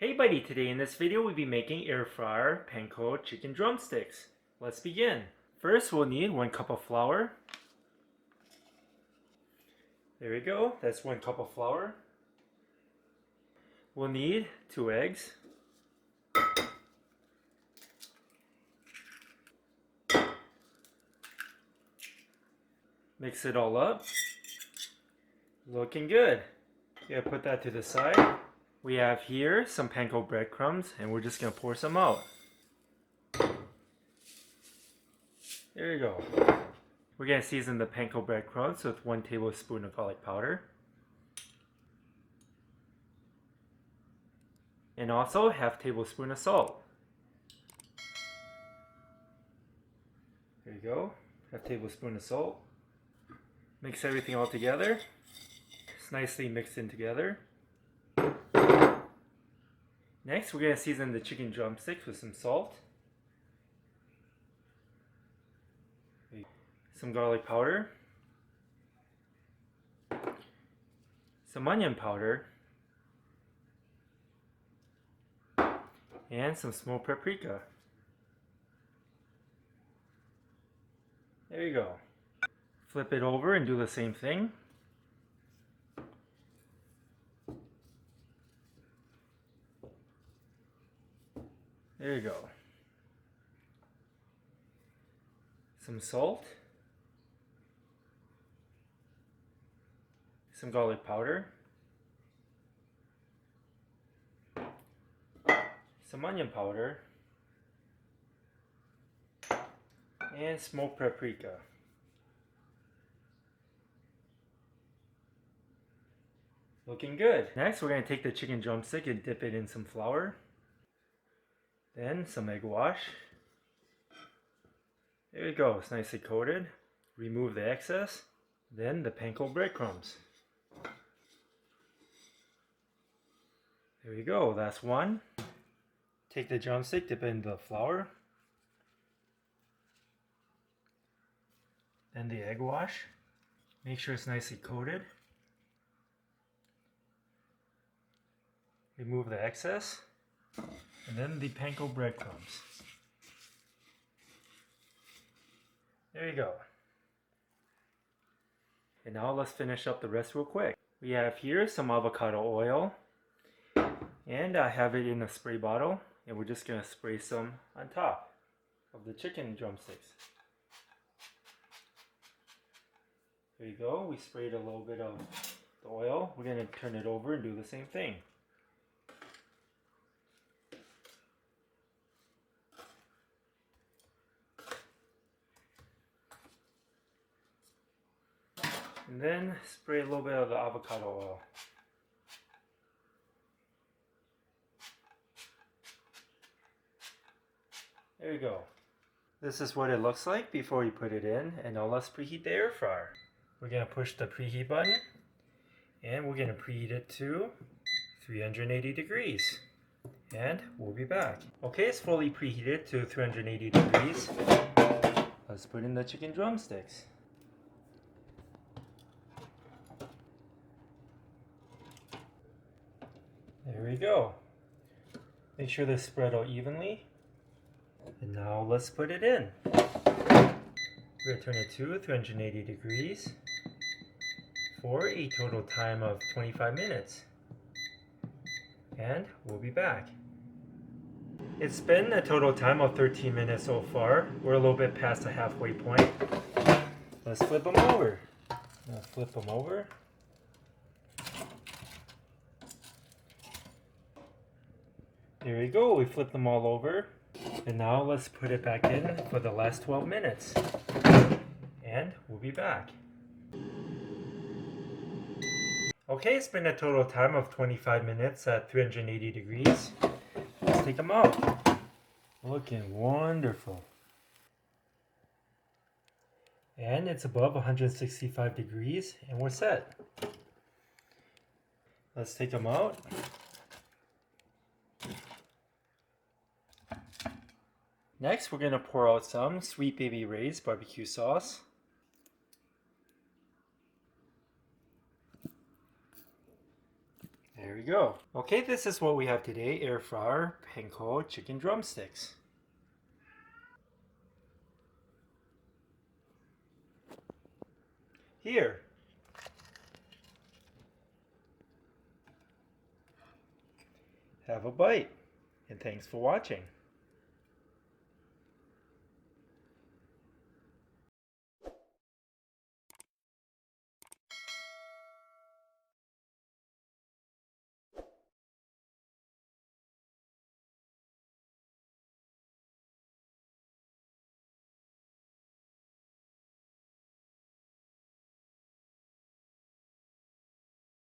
Hey buddy, today in this video we'll be making air fryer Panko chicken drumsticks. Let's begin. First we'll need 1 cup of flour. There we go, that's 1 cup of flour. We'll need 2 eggs. Mix it all up. Looking good. Yeah, put that to the side. We have here some panko breadcrumbs and we're just going to pour some out. There you go. We're going to season the panko breadcrumbs with 1 tablespoon of garlic powder. And also 1/2 tablespoon of salt. There you go. 1/2 tablespoon of salt. Mix everything all together. It's nicely mixed in together. Next, we're going to season the chicken drumsticks with some salt, some garlic powder, some onion powder, and some smoked paprika. There you go. Flip it over and do the same thing. There you go. Some salt, some garlic powder, some onion powder, and smoked paprika. Looking good. Next, we're going to take the chicken drumstick and dip it in some flour. Then some egg wash. There you go, it's nicely coated. Remove the excess. Then the panko breadcrumbs. There you go, that's one. Take the drumstick, dip it in the flour. Then the egg wash. Make sure it's nicely coated. Remove the excess. And then the panko breadcrumbs. There you go. And now let's finish up the rest real quick. We have here some avocado oil. And I have it in a spray bottle. And we're just going to spray some on top of the chicken drumsticks. There you go. We sprayed a little bit of the oil. We're going to turn it over and do the same thing. And then spray a little bit of the avocado oil. There you go. This is what it looks like before you put it in. And now let's preheat the air fryer. We're going to push the preheat button. And we're going to preheat it to 380 degrees. And we'll be back. Okay, it's fully preheated to 380 degrees. Let's put in the chicken drumsticks. There we go. Make sure they're spread out evenly. And now let's put it in. We're going to turn it to 380 degrees for a total time of 25 minutes. And we'll be back. It's been a total time of 13 minutes so far. We're a little bit past the halfway point. Let's flip them over. Flip them over. There we go, we flipped them all over. And now let's put it back in for the last 12 minutes. And we'll be back. Okay, it's been a total time of 25 minutes at 380 degrees. Let's take them out. Looking wonderful. And it's above 165 degrees and we're set. Let's take them out. Next, we're going to pour out some Sweet Baby Ray's barbecue sauce. There we we go. Okay, this is what we have today. Air fryer, Panko, chicken drumsticks. Here. Have a bite. And thanks for watching.